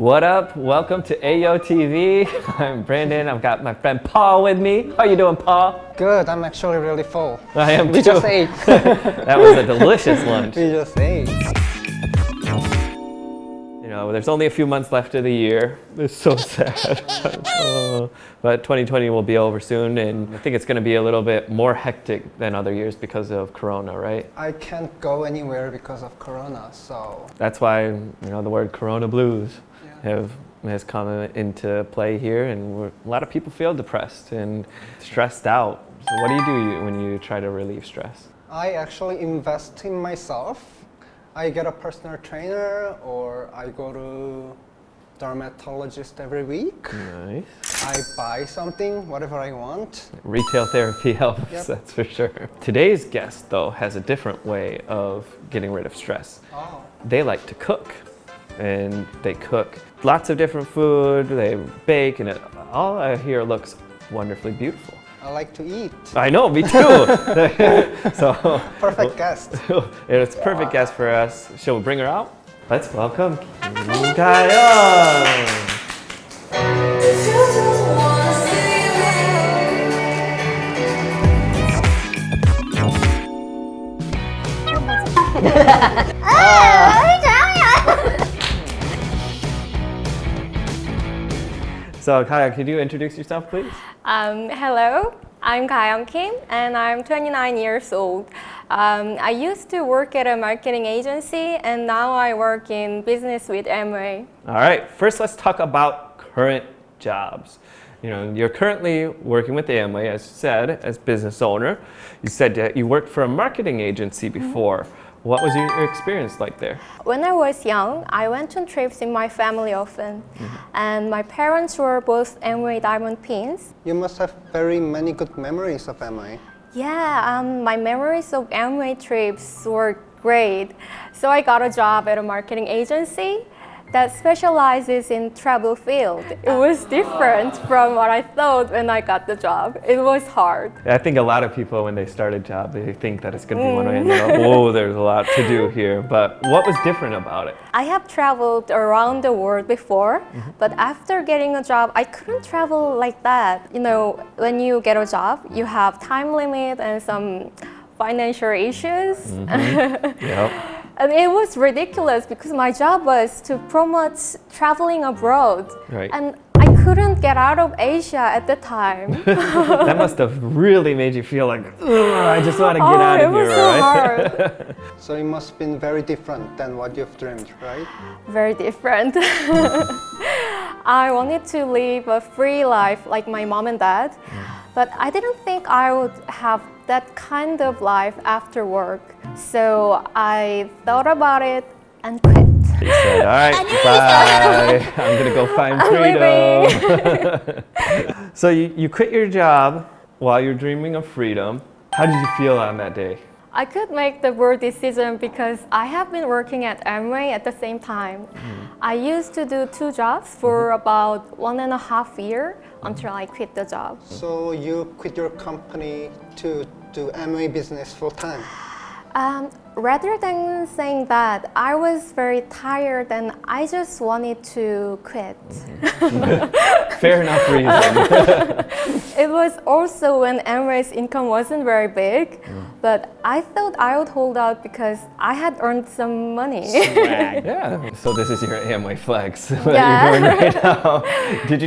What up? Welcome to AO TV. I'm Brandon. I've got my friend Paul with me. How you doing, Paul? Good. I'm actually really full. I am too. We just ate. That was a delicious lunch. We just ate. You know, there's only a few months left of the year. It's so sad. But 2020 will be over soon, and I think it's going to be a little bit more hectic than other years because of Corona, right? I can't go anywhere because of Corona, so... That's why, the word Corona blues has come into play here, and a lot of people feel depressed and stressed out. So what do you do when you try to relieve stress? I actually invest in myself. I get a personal trainer, or I go to dermatologist every week. Nice. I buy something, whatever I want. Retail therapy helps, Yep. That's for sure. Today's guest, though, has a different way of getting rid of stress. Oh. They like to cook, and they cook lots of different food, they bake, and all I hear looks wonderfully beautiful. I like to eat. I know, me too. So Perfect guest. It's a perfect guest for us. Shall we bring her out? Let's welcome Kim Ga-yeon. So Ga-yeon, could you introduce yourself, please? Hello, I'm Ga-yeon Kim, and I'm 29 years old. I used to work at a marketing agency, and now I work in business with Amway. All right, first let's talk about current jobs. You're currently working with Amway, as you said, as business owner. You said that you worked for a marketing agency before. What was your experience like there? When I was young, I went on trips with my family often, and my parents were both Amway Diamond Pins. You must have very many good memories of Amway. Yeah, my memories of Amway trips were great. So I got a job at a marketing agency that specializes in travel field. It was different from what I thought when I got the job. It was hard. I think a lot of people, when they start a job, they think that it's going to be one way, and they're like, whoa, there's a lot to do here. But what was different about it? I have traveled around the world before, but after getting a job, I couldn't travel like that. When you get a job, you have time limit and some financial issues. Yep. And it was ridiculous because my job was to promote traveling abroad. Right. And I couldn't get out of Asia at the time. That must have really made you feel like, I just want to get out of it was here, so right? hard. So it must have been very different than what you've dreamed, right? Very different. I wanted to live a free life like my mom and dad, but I didn't think I would have that kind of life after work. So I thought about it and quit. You said, all right, bye. I'm going to go find freedom. So you quit your job while you're dreaming of freedom. How did you feel on that day? I could make the bold decision because I have been working at Amway at the same time. I used to do 2 jobs for about 1.5 years until I quit the job. So you quit your company to do Amway business full time? Rather than saying that, I was very tired and I just wanted to quit. Fair enough reason. It was also when Amway's income wasn't very big, but I thought I would hold out because I had earned some money. Yeah. So this is your Amway flex that Yeah. you're doing right now. Did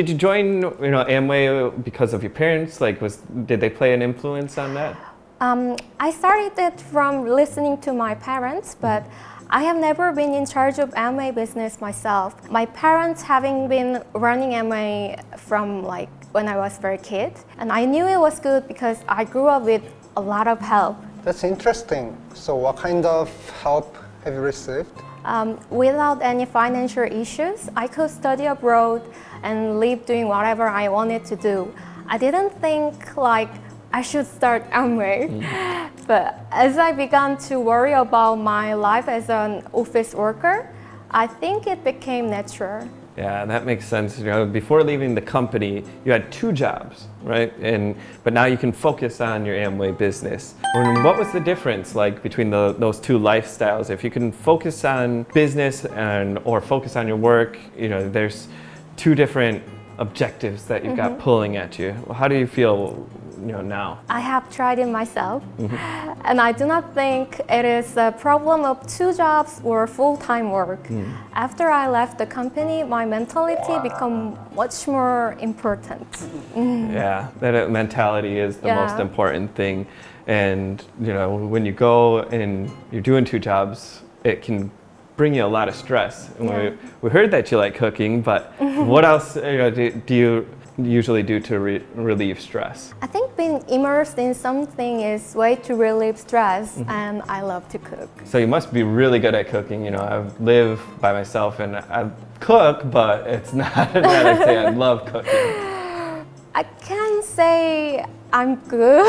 you join Amway because of your parents? Did they play an influence on that? I started it from listening to my parents, but I have never been in charge of Amway business myself. My parents having been running Amway from when I was very kid, and I knew it was good because I grew up with a lot of help. That's interesting. So what kind of help have you received? Without any financial issues, I could study abroad and live doing whatever I wanted to do. I didn't think I should start Amway. But as I began to worry about my life as an office worker, I think it became natural. Yeah, that makes sense. You know, before leaving the company, you had 2 jobs, right? But now you can focus on your Amway business. And what was the difference like between those 2 lifestyles? If you can focus on business or focus on your work, you know, there's 2 different objectives that you've got pulling at you. How do you feel, you know, now? I have tried it myself, and I do not think it is a problem of 2 jobs or full-time work. After I left the company, my mentality became much more important. Yeah, that mentality is the Yeah. most important thing. And, you know, when you go and you're doing 2 jobs, it can bring you a lot of stress. And Yeah. we heard that you like cooking, but what else do you usually do to relieve stress? I think being immersed in something is way to relieve stress, and I love to cook. So you must be really good at cooking. You know, I live by myself and I cook, but it's not that I'd say I love cooking. I can't say I'm good.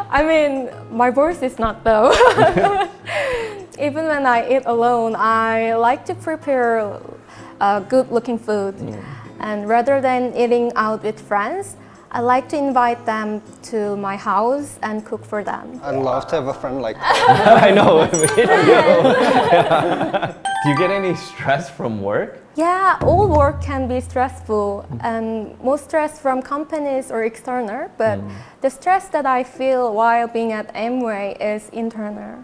I mean, my voice is not though. Even when I eat alone, I like to prepare good-looking food. And rather than eating out with friends, I like to invite them to my house and cook for them. I'd love to have a friend like that. I know. Me too. Do you get any stress from work? Yeah, all work can be stressful, and most stress from companies or external, but the stress that I feel while being at Amway is internal.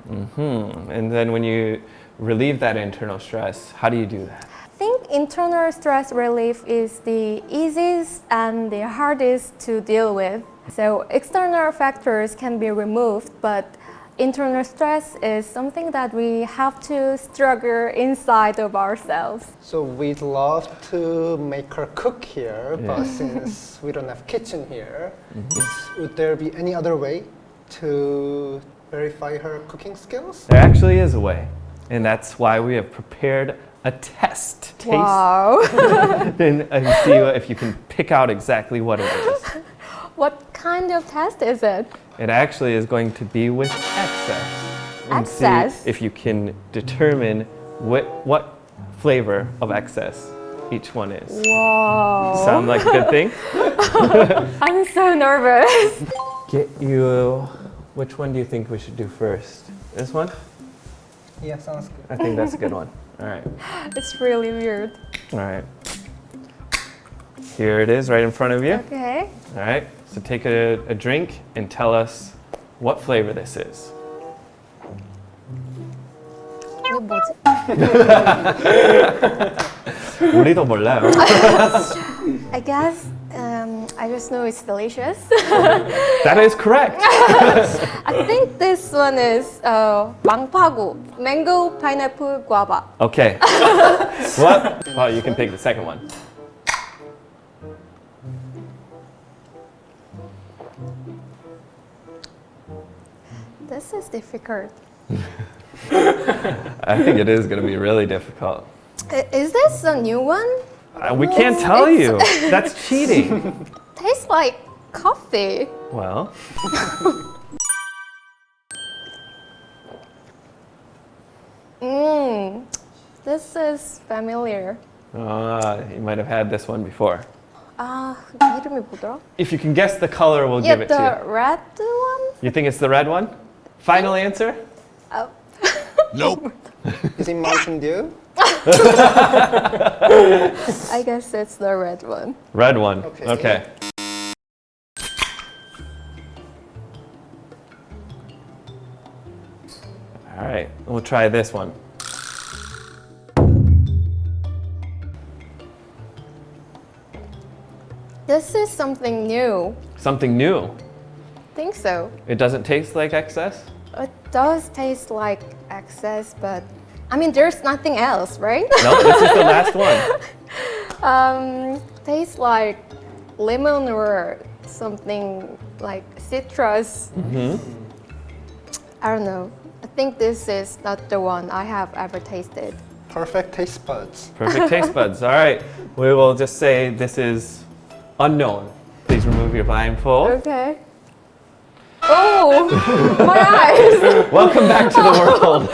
And then when you relieve that internal stress, how do you do that? I think internal stress relief is the easiest and the hardest to deal with. So external factors can be removed, but internal stress is something that we have to struggle inside of ourselves. So we'd love to make her cook here, but since we don't have kitchen here, would there be any other way to verify her cooking skills? There actually is a way, and that's why we have prepared a test. Wow. Then see if you can pick out exactly what it is. What kind of test is it? It actually is going to be with excess. And Excess? see if you can determine what flavor of excess each one is. Whoa. Sound like a good thing? I'm so nervous. Which one do you think we should do first? This one? Yeah, sounds good. I think that's a good one. All right. It's really weird. All right. Here it is right in front of you. Okay. All right. So take a drink and tell us what flavor this is. 이거 뭐지? 우리도 몰라요. I guess I just know it's delicious. That is correct. I think this one is 망파구, mango, pineapple, guava. Okay. What? Well, you can pick the second one. This is difficult. I think it is going to be really difficult. Is this a new one? We can't tell you. That's cheating. Tastes like coffee. Well, This is familiar. you might have had this one before. 이름이 뭐더라? If you can guess the color, we'll Yeah, give it to the you. red one? You think it's the red one? Final answer? Oh. Nope. Is it Mountain Dew? I guess it's the red one. Red one. Okay. Okay. All right, we'll try this one. This is something new. Something new. I think so. It doesn't taste like excess? It does taste like excess, but I mean, there's nothing else, right? No, this is the last one. Tastes like lemon or something like citrus. I don't know. I think this is not the one I have ever tasted. Perfect taste buds. Perfect taste buds. All right, we will just say this is unknown. Please remove your blindfold. Okay. Oh, my eyes! Welcome back to the world.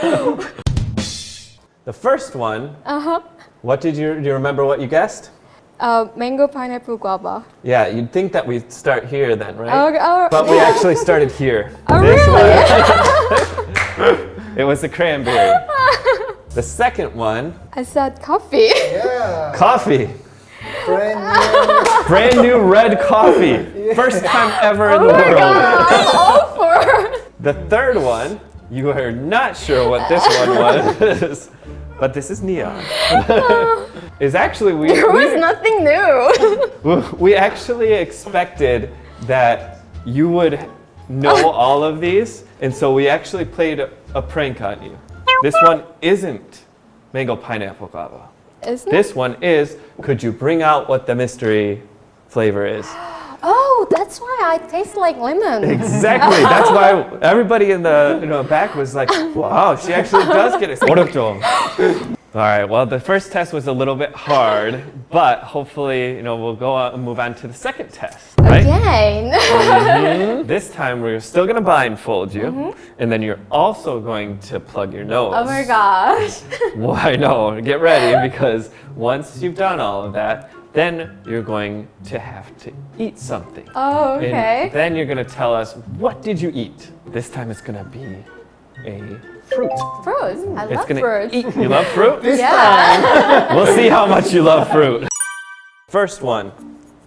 The first one What do you remember what you guessed? Mango, pineapple, guava. Yeah, you'd think that we'd start here then, right? Oh, But we actually started here. Oh, really? It was the cranberry. The second one, I said coffee. Yeah. coffee. Brand new. Brand new red coffee. First time ever in the world. I'm all for. The third one, you are not sure what this one was, but this is neon. Is actually There was nothing new. we actually expected that you would know all of these, and so we actually played a prank on you. This one isn't mango pineapple guava. Isn't it? This one is, could you bring out what the mystery flavor is? Oh, that's why I taste like lemon. Exactly. That's why everybody in the back was like, wow, she actually does get it. 어렵죠? All right, well, the first test was a little bit hard, but hopefully, we'll go on and move on to the second test, right? Again. This time, we're still going to blindfold you, and then you're also going to plug your nose. Oh my gosh. Well, I know. Get ready, because once you've done all of that, then you're going to have to eat something. Oh, okay. And then you're going to tell us, what did you eat? This time it's going to be a fruit. Fruits. I It's love gonna fruits. eat. You love fruit? Yeah. We'll see how much you love fruit. First one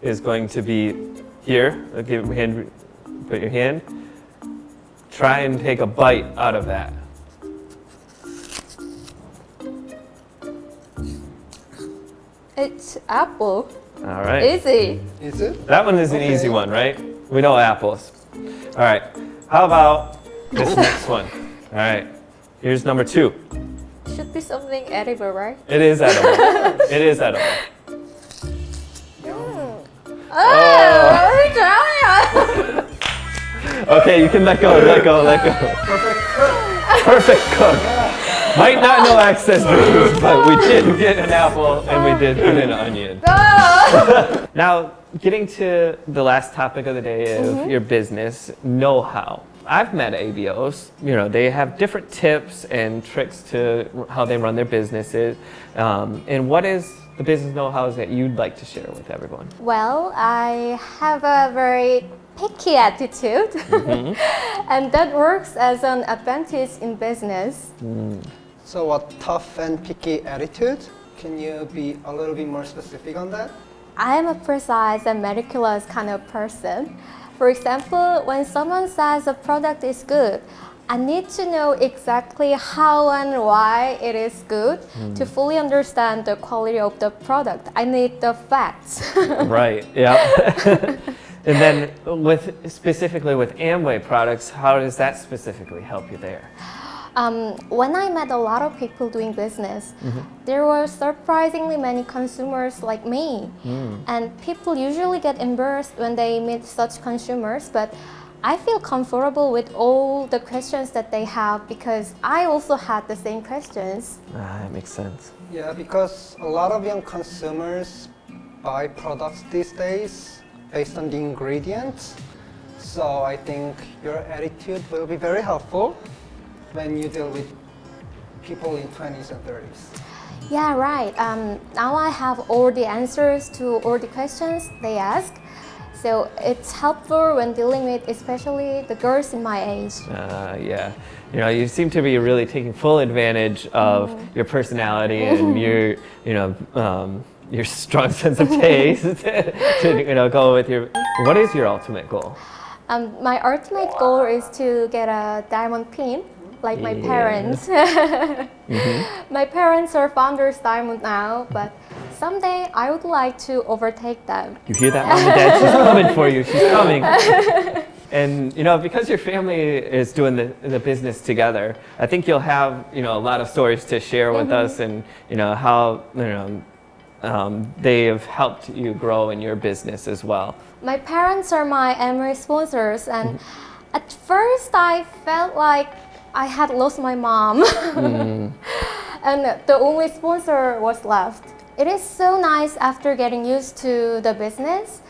is going to be here. I'll give your hand, put your hand. Try and take a bite out of that. It's apple. All right. Easy. Is it? That one is an easy one, right? We know apples. All right. How about this next one? All right. Here's number 2. Should be something edible, right? It is edible. It is edible. Oh, Okay, you can let go, let go, let go. Perfect cook. Might not know access rules, but we did get an apple and we did put in an onion. Now, getting to the last topic of the day of your business, know-how. I've met ABOs, they have different tips and tricks to how they run their businesses. And what is the business know-how that you'd like to share with everyone? Well, I have a very picky attitude, and that works as an advantage in business. So a tough and picky attitude? Can you be a little bit more specific on that? I am a precise and meticulous kind of person. For example, when someone says a product is good, I need to know exactly how and why it is good to fully understand the quality of the product. I need the facts. Right, yeah. And then specifically with Amway products, how does that specifically help you there? When I met a lot of people doing business, there were surprisingly many consumers like me. And people usually get embarrassed when they meet such consumers, but I feel comfortable with all the questions that they have because I also had the same questions. That makes sense. Yeah, because a lot of young consumers buy products these days based on the ingredients. So I think your attitude will be very helpful when you deal with people in 20s and 30s. Yeah, right. Now I have all the answers to all the questions they ask. So it's helpful when dealing with especially the girls in my age. Yeah, you seem to be really taking full advantage of your personality and your strong sense of taste to go with your. What is your ultimate goal? My ultimate goal is to get a diamond pin, like my parents. My parents are founders diamond now, but someday I would like to overtake them. You hear that, Mom and Dad? She's coming for you. She's coming. And because your family is doing the business together, I think you'll have a lot of stories to share with us, and how they have helped you grow in your business as well. My parents are my Amway sponsors, and at first I felt like I had lost my mom, and the only sponsor was left. It is so nice after getting used to the business,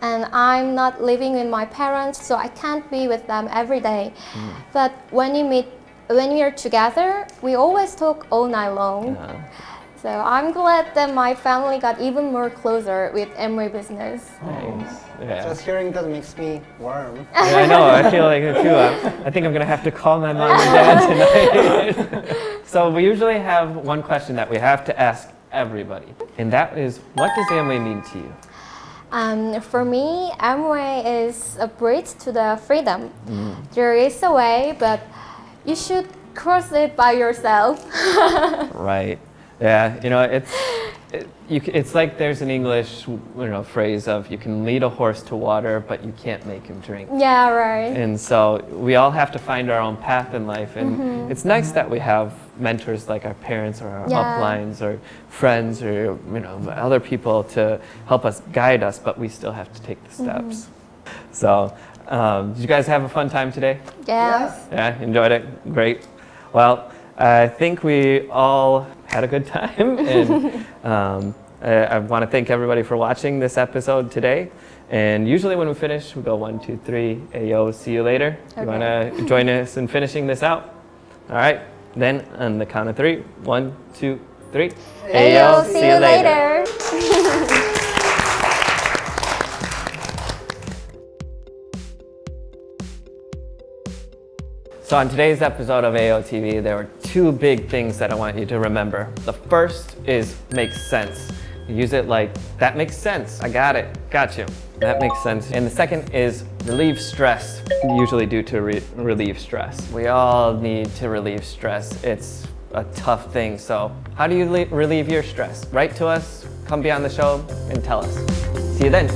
and I'm not living with my parents, so I can't be with them every day. But when we are together, we always talk all night long. So I'm glad that my family got even more closer with Amway business. Nice. Yeah. Just hearing that makes me warm. Yeah, I know. I feel like it too. I think I'm gonna have to call my mom and dad tonight. So we usually have one question that we have to ask everybody, and that is, what does Amway mean to you? For me, Amway is a bridge to the freedom. There is a way, but you should cross it by yourself. Right. Yeah. You know, it's like there's an English phrase of you can lead a horse to water, but you can't make him drink. Yeah, right. And so we all have to find our own path in life, and it's nice that we have mentors like our parents or our uplines or friends or other people to help us guide us, but we still have to take the steps. So did you guys have a fun time today? Yes. Yeah, enjoyed it? Great. Well, I think we all had a good time, and I want to thank everybody for watching this episode today. And usually when we finish, we go 1, 2, 3, Ayo, see you later. Okay. You want to join us in finishing this out? All right, then on the count of 3, 1, 2, 3. Ayo, see you later. So on today's episode of AOTV, there were 2 big things that I want you to remember. The first is makes sense. You use it like, that makes sense. I got it. Got you. That makes sense. And the second is relieve stress, usually due to relieve stress. We all need to relieve stress. It's a tough thing. So how do you relieve your stress? Write to us, come be on the show, and tell us. See you then.